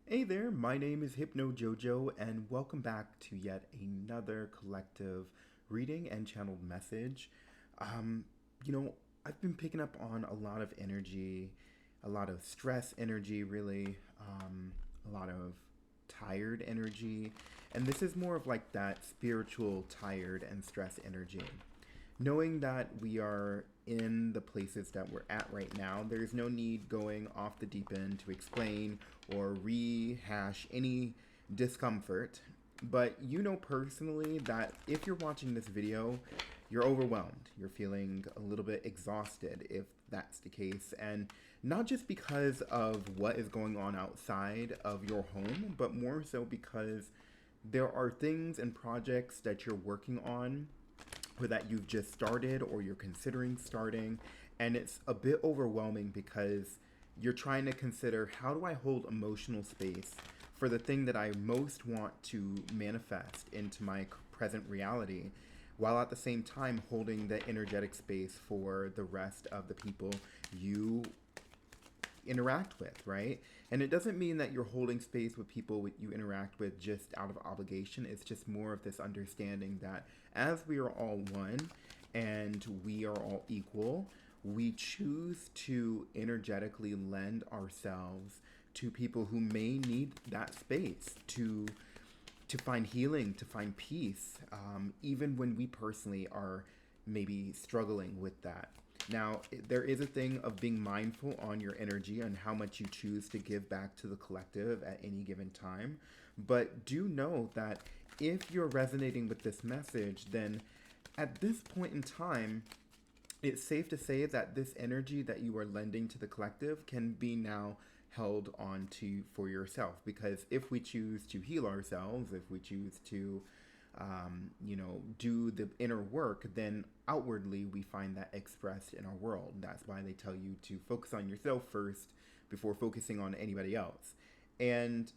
Hey there, my name is Hypno Jojo, and welcome back to yet another collective reading and channeled message. Um, I've been picking up on a lot of energy, a lot of stress energy, really, a lot of tired energy, and this is more of like that spiritual tired and stress energy. Knowing that we are in the places that we're at right now, there's no need going off the deep end to explain or rehash any discomfort. But you know personally that if you're watching this video, you're overwhelmed. You're feeling a little bit exhausted if that's the case. And not just because of what is going on outside of your home, but more so because there are things and projects that you're working on or that you've just started or you're considering starting. And it's a bit overwhelming because you're trying to consider, how do I hold emotional space for the thing that I most want to manifest into my present reality, while at the same time holding the energetic space for the rest of the people you interact with, right? And it doesn't mean that you're holding space with people you interact with just out of obligation. It's just more of this understanding that as we are all one and we are all equal, we choose to energetically lend ourselves to people who may need that space to find healing, to find peace, even when we personally are maybe struggling with that. Now, there is a thing of being mindful on your energy and how much you choose to give back to the collective at any given time. But do know that if you're resonating with this message, then at this point in time, it's safe to say that this energy that you are lending to the collective can be now held on to for yourself. Because if we choose to heal ourselves, if we choose to do the inner work, then outwardly we find that expressed in our world. That's why they tell you to focus on yourself first before focusing on anybody else. And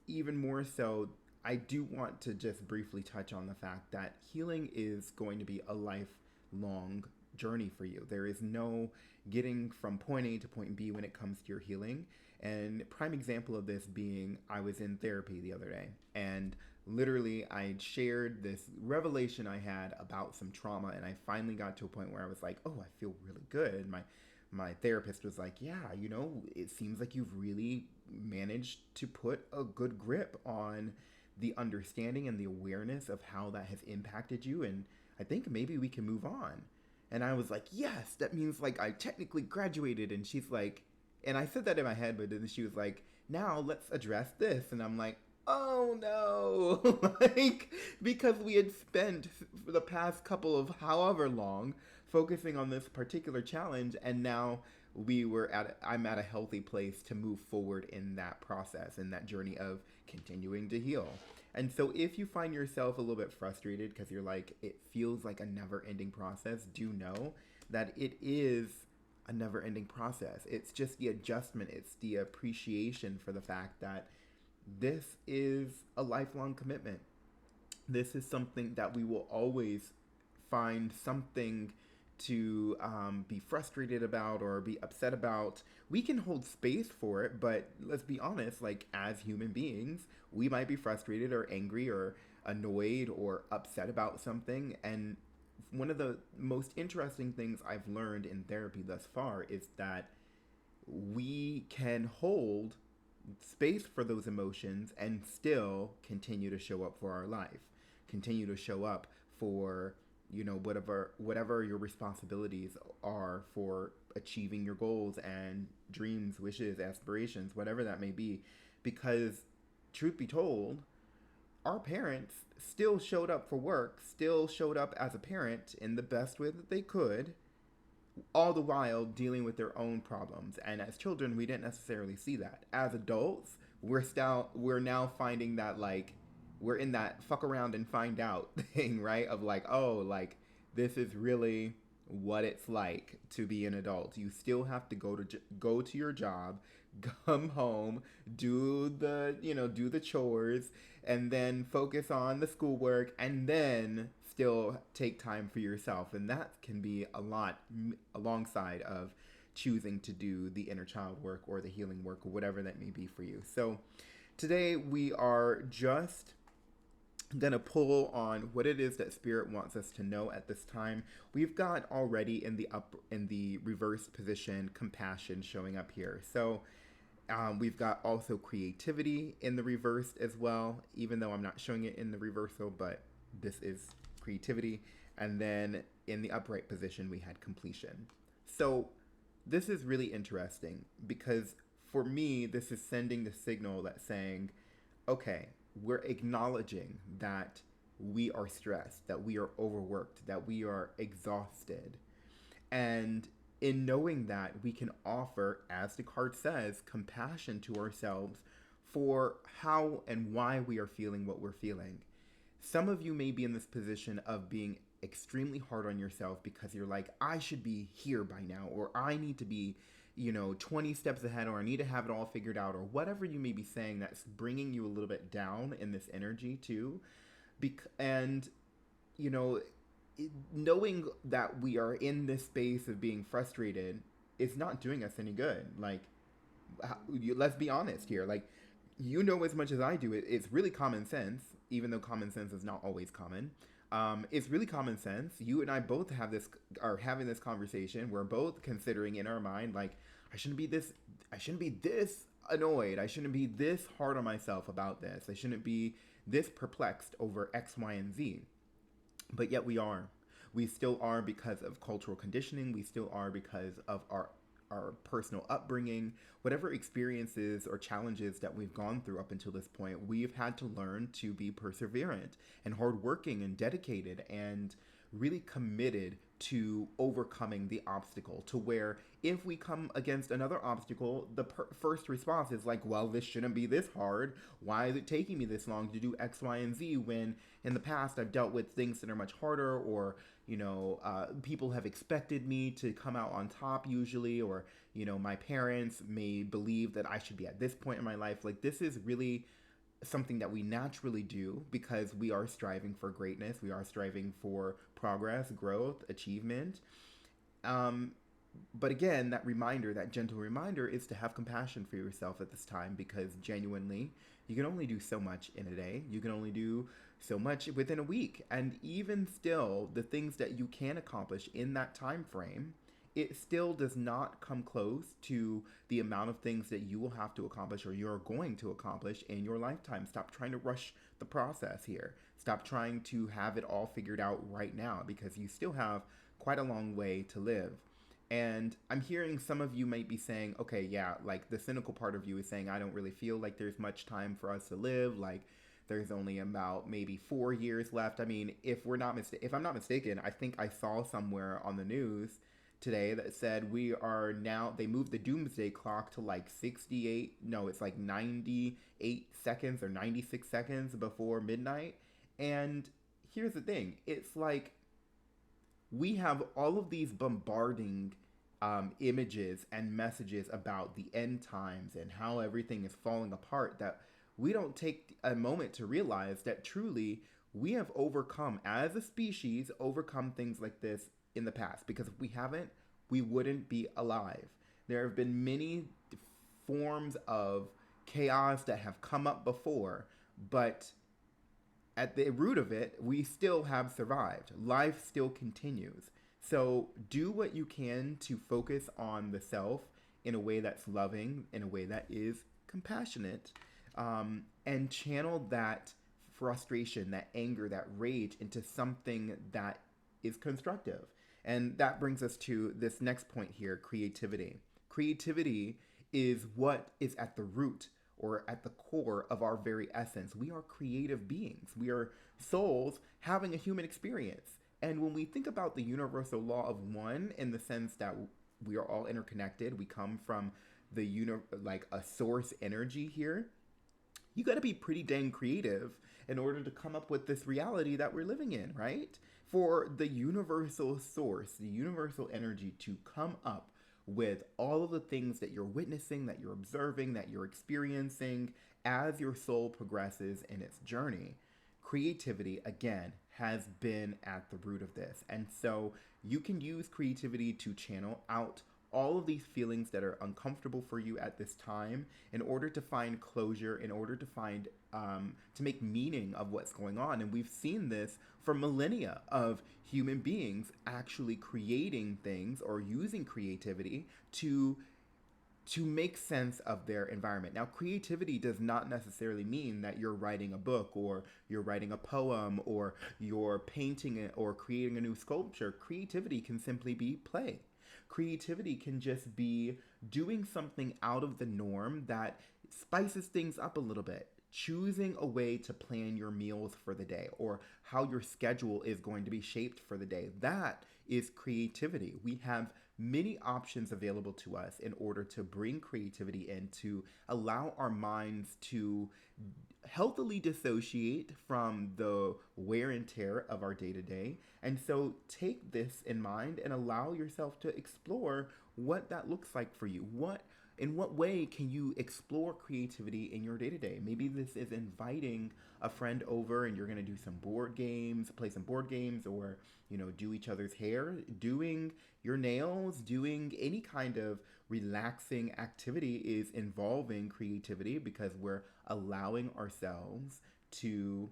even more so, I do want to just briefly touch on the fact that healing is going to be a lifelong journey for you. There is no getting from point A to point B when it comes to your healing. And prime example of this being, I was in therapy the other day, and literally I shared this revelation I had about some trauma, and I finally got to a point where I was like, oh, I feel really good. My therapist was like, yeah, it seems like you've really managed to put a good grip on the understanding and the awareness of how that has impacted you, and I think maybe we can move on. And I was like, yes, that means like I technically graduated. And she's like, and I said that in my head, but then she was like, now let's address this. And I'm like, oh no. Like, because we had spent the past couple of however long focusing on this particular challenge, and now I'm at a healthy place to move forward in that process, in that journey of continuing to heal. And so if you find yourself a little bit frustrated because you're like, it feels like a never ending process, do know that it is a never ending process. It's just the adjustment, it's the appreciation for the fact that this is a lifelong commitment. This is something that we will always find something to be frustrated about or be upset about. We can hold space for it, but let's be honest, like as human beings, we might be frustrated or angry or annoyed or upset about something. And one of the most interesting things I've learned in therapy thus far is that we can hold space for those emotions and still continue to show up for our life, continue to show up for whatever your responsibilities are for achieving your goals and dreams, wishes, aspirations, whatever that may be. Because truth be told, our parents still showed up for work, still showed up as a parent in the best way that they could, all the while dealing with their own problems. And as children, we didn't necessarily see that. As adults, we're now finding that, like, we're in that fuck around and find out thing, right? Of like, oh, like, this is really what it's like to be an adult. You still have to go to your job, come home, do the chores, and then focus on the schoolwork, and then still take time for yourself. And that can be a lot alongside of choosing to do the inner child work or the healing work or whatever that may be for you. So Today we are just going to pull on what it is that spirit wants us to know at this time. We've got already in the reverse position compassion showing up here. So we've got also creativity in the reversed as well, even though I'm not showing it in the reversal, but this is creativity. And then in the upright position, we had completion. So this is really interesting because for me, this is sending the signal that's saying, okay, we're acknowledging that we are stressed, that we are overworked, that we are exhausted. And in knowing that, we can offer, as the card says, compassion to ourselves for how and why we are feeling what we're feeling. Some of you may be in this position of being extremely hard on yourself because you're like, I should be here by now, or I need to be, 20 steps ahead, or I need to have it all figured out, or whatever you may be saying that's bringing you a little bit down in this energy too. And, knowing that we are in this space of being frustrated is not doing us any good. Like, let's be honest here. Like, as much as I do, it's really common sense, even though common sense is not always common. It's really common sense. You and I both are having this conversation. We're both considering in our mind, like, I shouldn't be this annoyed. I shouldn't be this hard on myself about this. I shouldn't be this perplexed over X, Y, and Z. But yet we are. We still are because of cultural conditioning. We still are because of our personal upbringing, whatever experiences or challenges that we've gone through up until this point. We've had to learn to be perseverant and hardworking and dedicated and really committed to overcoming the obstacle, to where if we come against another obstacle, the first response is like, well, this shouldn't be this hard. Why is it taking me this long to do X, Y, and Z when in the past I've dealt with things that are much harder, or people have expected me to come out on top usually, or my parents may believe that I should be at this point in my life. Like, this is really something that we naturally do because we are striving for greatness. We are striving for progress, growth, achievement. But again, that gentle reminder is to have compassion for yourself at this time, because genuinely, you can only do so much in a day. You can only do so much within a week. And even still, the things that you can accomplish in that time frame, it still does not come close to the amount of things that you will have to accomplish or you're going to accomplish in your lifetime. Stop trying to rush the process here. Stop trying to have it all figured out right now, because you still have quite a long way to live. And I'm hearing some of you might be saying, okay, yeah, like the cynical part of you is saying, I don't really feel like there's much time for us to live. Like, there's only about maybe 4 years left. I mean, if I'm not mistaken, I think I saw somewhere on the news today that said they moved the doomsday clock to like 98 seconds or 96 seconds before midnight. And here's the thing, it's like we have all of these bombarding images and messages about the end times and how everything is falling apart, that we don't take a moment to realize that truly we have as a species, overcome things like this in the past. Because if we haven't, we wouldn't be alive. There have been many forms of chaos that have come up before, but at the root of it, we still have survived. Life still continues. So do what you can to focus on the self in a way that's loving, in a way that is compassionate, and channel that frustration, that anger, that rage into something that is constructive. And that brings us to this next point here, creativity. Creativity is what is at the root or at the core of our very essence. We are creative beings. We are souls having a human experience. And when we think about the universal law of one, in the sense that we are all interconnected, we come from like a source energy here, you got to be pretty dang creative in order to come up with this reality that we're living in, right? For the universal source, the universal energy to come up with all of the things that you're witnessing, that you're observing, that you're experiencing as your soul progresses in its journey. Creativity, again, has been at the root of this. And so you can use creativity to channel out all of these feelings that are uncomfortable for you at this time in order to find closure, in order to find, to make meaning of what's going on. And we've seen this for millennia of human beings actually creating things or using creativity to make sense of their environment. Now, creativity does not necessarily mean that you're writing a book or you're writing a poem or you're painting it or creating a new sculpture. Creativity can simply be play. Creativity can just be doing something out of the norm that spices things up a little bit. Choosing a way to plan your meals for the day or how your schedule is going to be shaped for the day. That is creativity. We have many options available to us in order to bring creativity in, to allow our minds to healthily dissociate from the wear and tear of our day to day. And so take this in mind and allow yourself to explore what that looks like for you. In what way can you explore creativity in your day to day? Maybe this is inviting a friend over and you're going to do some board games, play some board games, or, do each other's hair, doing your nails, doing any kind of relaxing activity is involving creativity because we're allowing ourselves to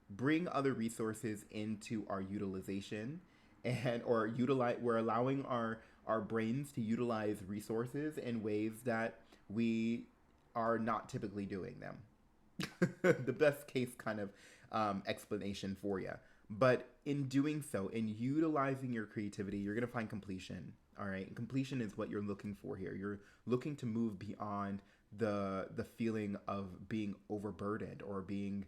bring other resources into our utilization we're allowing our brains to utilize resources in ways that we are not typically doing them. The best case kind of explanation for you. But in doing so, in utilizing your creativity, you're going to find completion. All right. And completion is what you're looking for here. You're looking to move beyond the feeling of being overburdened or being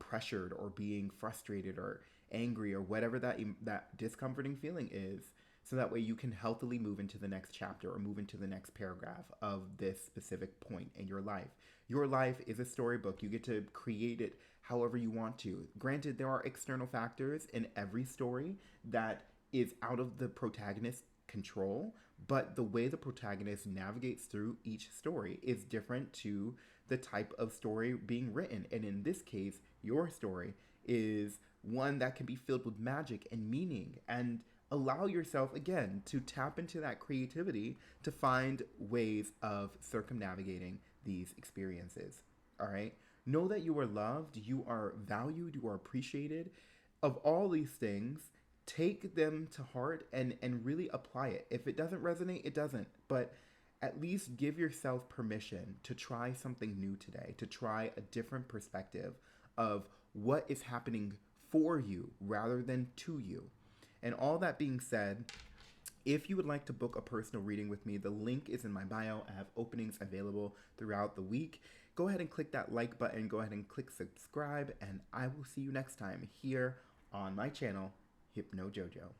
pressured or being frustrated or angry or whatever that discomforting feeling is, so that way you can healthily move into the next chapter or move into the next paragraph of this specific point in your life. Your life is a storybook. You get to create it however you want to. Granted, there are external factors in every story that is out of the protagonist's control, but the way the protagonist navigates through each story is different to the type of story being written. And in this case, your story is one that can be filled with magic and meaning, and allow yourself again to tap into that creativity to find ways of circumnavigating these experiences. All right. Know that you are loved, you are valued, you are appreciated. Of all these things, take them to heart and really apply it. If it doesn't resonate, it doesn't. But at least give yourself permission to try something new today, to try a different perspective of what is happening for you rather than to you. And all that being said, if you would like to book a personal reading with me, the link is in my bio. I have openings available throughout the week. Go ahead and click that like button. Go ahead and click subscribe. And I will see you next time here on my channel, Hypno JoJo.